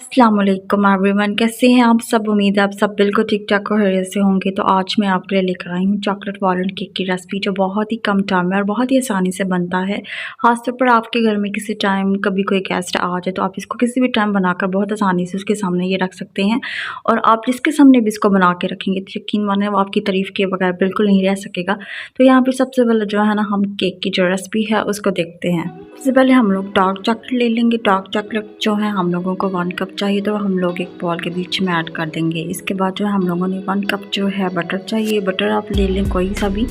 अस्सलाम वालेकुम एवरीवन, कैसे हैं आप सब। उम्मीद है आप सब बिल्कुल ठीक ठाक और खैरियत से होंगे। तो आज मैं आपके लिए लेकर आई हूँ चॉकलेट वॉलनट केक की रेसिपी, जो बहुत ही कम टाइम में और बहुत ही आसानी से बनता है। खासतौर पर आपके घर में किसी टाइम कभी कोई गेस्ट आ जाए तो आप इसको किसी भी टाइम बनाकर बहुत आसानी से उसके सामने ये रख सकते हैं। और आप जिसके सामने भी इसको बना के रखेंगे तो यकीन माने वो आपकी तारीफ़ के बगैर बिल्कुल नहीं रह सकेगा। तो यहाँ पर सबसे पहले जो है ना, हम केक की जो रेसिपी है उसको देखते हैं। सबसे पहले हम लोग डार्क चॉकलेट ले लेंगे। डार्क चॉकलेट जो है हम लोगों को 1 कप चाहिए, तो हम लोग एक बॉल के बीच में ऐड कर देंगे। इसके बाद जो है हम लोगों ने 1 कप जो है बटर चाहिए। बटर आप ले लें कोई सा भी।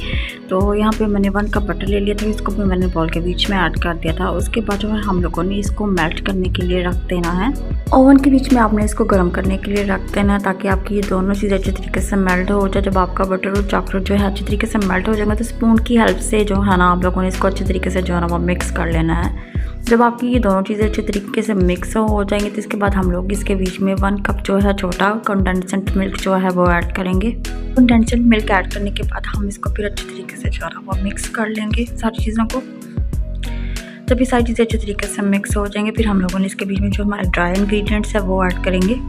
तो यहाँ पे मैंने 1 कप बटर ले लिया था, इसको भी मैंने बॉल के बीच में ऐड कर दिया था। उसके बाद जो है हम लोगों ने इसको मेल्ट करने के लिए रख देना है। ओवन के बीच में आपने इसको गर्म करने के लिए रख देना है, ताकि आपकी ये दोनों चीज़ें अच्छे तरीके से मेल्ट हो जाए। जब आपका बटर और चॉकलेट जो है अच्छे तरीके से मेल्ट हो जाएगा तो स्पून की हेल्प से जो है ना आप लोगों ने इसको अच्छे तरीके से जो है ना वो मिक्स कर लेना है। जब आपकी ये दोनों चीज़ें अच्छे तरीके से मिक्स हो जाएंगी तो इसके बाद हम लोग इसके बीच में 1 कप जो है छोटा कंडेंस्ड मिल्क जो है वो ऐड करेंगे। कंडेंस्ड मिल्क ऐड करने के बाद हम इसको फिर अच्छे तरीके से जो है वो मिक्स कर लेंगे सारी चीज़ों को। जब ये सारी चीज़ें अच्छे तरीके से मिक्स हो जाएंगे फिर हम लोगों ने इसके बीच में जो हमारे ड्राई इंग्रेडिएंट्स है वो ऐड करेंगे।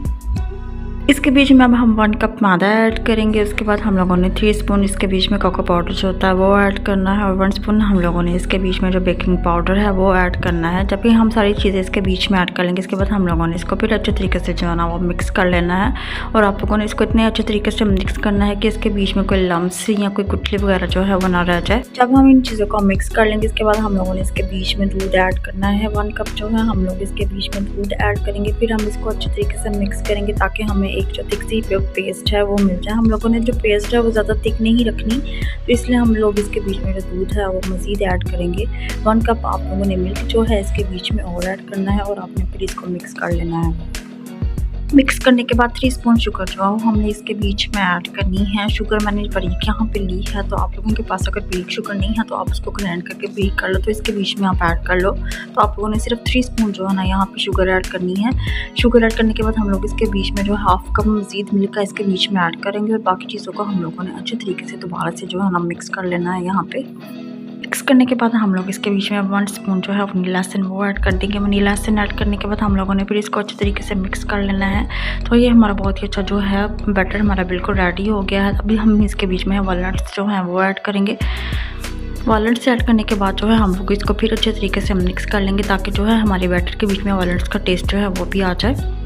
इसके बीच में अब हम 1 कप मैदा ऐड करेंगे। उसके बाद हम लोगों ने 3 स्पून इसके बीच में कोको पाउडर जो होता है वो ऐड करना है, और 1 स्पून हम लोगों ने इसके बीच में जो बेकिंग पाउडर है वो ऐड करना है। जब भी हम सारी चीज़ें इसके बीच में ऐड कर लेंगे इसके बाद हम लोगों ने इसको फिर अच्छे तरीके से जो है ना वो मिक्स कर लेना है। और आप लोगों ने इसको इतने अच्छे तरीके से मिक्स करना है कि इसके बीच में कोई लम्स या कोई गुठली वगैरह जो है वो ना रह जाए। जब हम इन चीज़ों को मिक्स कर लेंगे इसके बाद हम लोगों ने इसके बीच में दूध ऐड करना है। 1 कप जो है हम लोग इसके बीच में दूध ऐड करेंगे। फिर हम इसको अच्छे तरीके से मिक्स करेंगे ताकि हमें एक जो थिक सी पेस्ट है वो मिल जाए। हम लोगों ने जो पेस्ट है वो ज़्यादा थिक नहीं रखनी, तो इसलिए हम लोग इसके बीच में जो दूध है वो मज़ीद ऐड करेंगे। 1 कप आप लोगों ने मिल्क जो है इसके बीच में और ऐड करना है, और आपने फिर इसको मिक्स कर लेना है। मिक्स करने के बाद 3 स्पून शुगर जो है हमने इसके बीच में ऐड करनी है। शुगर मैंने बारीक यहाँ पे ली है, तो आप लोगों के पास अगर बारीक शुगर नहीं है तो आप उसको ग्राइंड करके बारीक कर लो, तो इसके बीच में आप ऐड कर लो। तो आप लोगों ने सिर्फ 3 स्पून जो है ना यहाँ पे शुगर ऐड करनी है। शुगर ऐड करने के बाद हम लोग इसके बीच में जो 1/2 कप मज़ीद मिल्क का इसके बीच में ऐड करेंगे, और बाकी चीज़ों को हम लोगों ने अच्छे तरीके से दोबारा से जो है ना मिक्स कर लेना है। यहाँ पे मिक्स करने के बाद हम लोग इसके बीच में 1 स्पून जो है वनीला एसेंस वो ऐड कर देंगे। वनीला एसेंस ऐड करने के बाद हम लोगों ने फिर इसको अच्छे तरीके से मिक्स कर लेना है। तो ये हमारा बहुत ही अच्छा जो है बैटर हमारा बिल्कुल रेडी हो गया है। अभी हम इसके बीच में वॉलनट्स जो हैं वो ऐड करेंगे। वॉलनट्स ऐड करने के बाद जो है हम लोग इसको फिर अच्छे तरीके से मिक्स कर लेंगे, ताकि जो है हमारे बैटर के बीच में वॉलनट्स का टेस्ट जो है वो भी आ जाए।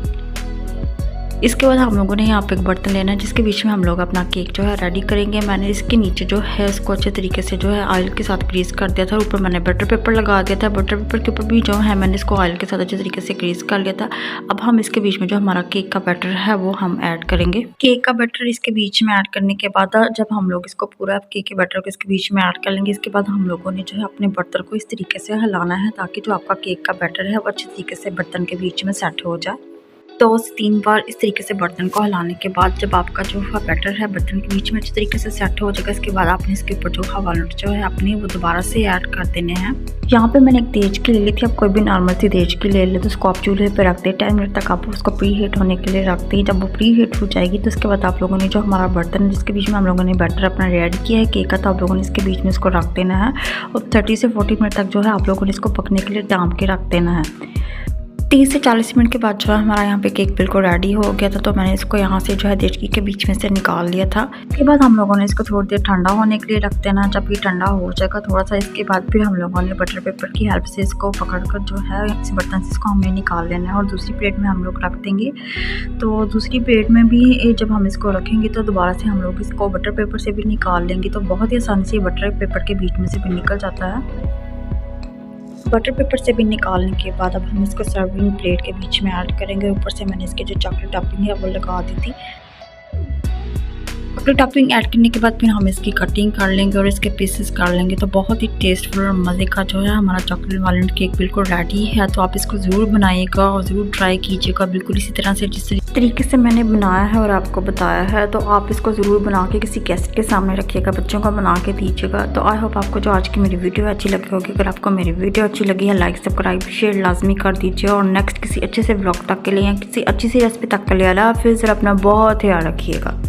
इसके बाद हम लोगों ने यहाँ पे एक बर्तन लेना है जिसके बीच में हम लोग अपना केक जो है रेडी करेंगे। मैंने इसके नीचे जो है इसको अच्छे तरीके से जो है ऑयल के साथ ग्रीस कर दिया था, ऊपर मैंने बटर पेपर लगा दिया था। बटर पेपर के ऊपर भी जो है मैंने इसको ऑयल के साथ अच्छे तरीके से ग्रीस कर लिया था। अब हम इसके बीच में जो हमारा केक का बैटर है वो हम ऐड करेंगे। केक का बैटर इसके बीच में ऐड करने के बाद जब हम लोग इसको पूरा केक के बैटर को इसके बीच में ऐड कर लेंगे, इसके बाद हम लोगों ने जो है अपने बर्तन को इस तरीके से हिलाना है ताकि जो आपका केक का बैटर है वो अच्छे तरीके से बर्तन के बीच में सेट हो जाए। 2 से 3 बार इस तरीके से बर्तन को हिलाने के बाद जब आपका जो बैटर है बर्तन के बीच में अच्छे तरीके से सेट हो जाएगा, इसके बाद आपने इसके ऊपर जो वॉलनट जो है अपने वो दोबारा से ऐड कर देने हैं। यहाँ पे मैंने एक देज की ले ली थी, आप कोई भी नॉर्मल सी देज की ले ले, तो उसको आप चूल्हे पे रख दे। 10 मिनट तक आप उसको प्री हीट होने के लिए रखते हैं। जब वो प्री हीट हो जाएगी तो उसके बाद आप लोगों ने जो हमारा बर्तन जिसके बीच में हम लोगों ने बैटर अपना रेडी किया है केक का, तो आप लोगों ने इसके बीच में इसको रख देना है, और 30 से 40 मिनट तक जो है आप लोगों ने इसको पकने के लिए दाम के रख देना है। 30 से 40 मिनट के बाद जो है हमारा यहाँ पे केक बिल्कुल रेडी हो गया था, तो मैंने इसको यहाँ से जो है देचकी के बीच में से निकाल लिया था। इसके बाद हम लोगों ने इसको थोड़ी देर ठंडा होने के लिए रख देना। जब ये ठंडा हो जाएगा थोड़ा सा, इसके बाद फिर हम लोगों ने बटर पेपर की हेल्प से इसको पकड़कर जो है इस बर्तन से इसको हमें निकाल लेना है, और दूसरी प्लेट में हम लोग रख देंगे। तो दूसरी प्लेट में भी जब हम इसको रखेंगे तो दोबारा से हम लोग इसको बटर पेपर से भी निकाल लेंगे, तो बहुत ही आसानी से बटर पेपर के बीच में से भी निकल जाता है। बटर पेपर से भी निकालने के बाद अब हम इसको सर्विंग प्लेट के बीच में ऐड करेंगे। ऊपर से मैंने इसके जो चॉकलेट टॉपिंग है वो लगा दी थी। चॉकलेट टॉपिंग ऐड करने के बाद फिर हम इसकी कटिंग कर लेंगे और इसके पीसेस कर लेंगे। तो बहुत ही टेस्टफुल और मज़े का जो है हमारा चॉकलेट वॉलनट केक बिल्कुल रेडी है। तो आप इसको ज़रूर बनाइएगा और ज़रूर ट्राई कीजिएगा, बिल्कुल इसी तरह से जिस तरीके से मैंने बनाया है और आपको बताया है। तो आप इसको ज़रूर बना के किसी गेस्ट के सामने रखिएगा, बच्चों को बना के दीजिएगा। तो आई होप आपको जो आज की मेरी वीडियो अच्छी लगी होगी। अगर आपको मेरी वीडियो अच्छी लगी है लाइक सब्सक्राइब शेयर लाजमी कर दीजिए, और नेक्स्ट किसी अच्छे से ब्लॉग तक के लिए या किसी अच्छी सी रेसिपी तक के लिए अल्लाह हाफिज़। अपना बहुत ख्याल रखिएगा।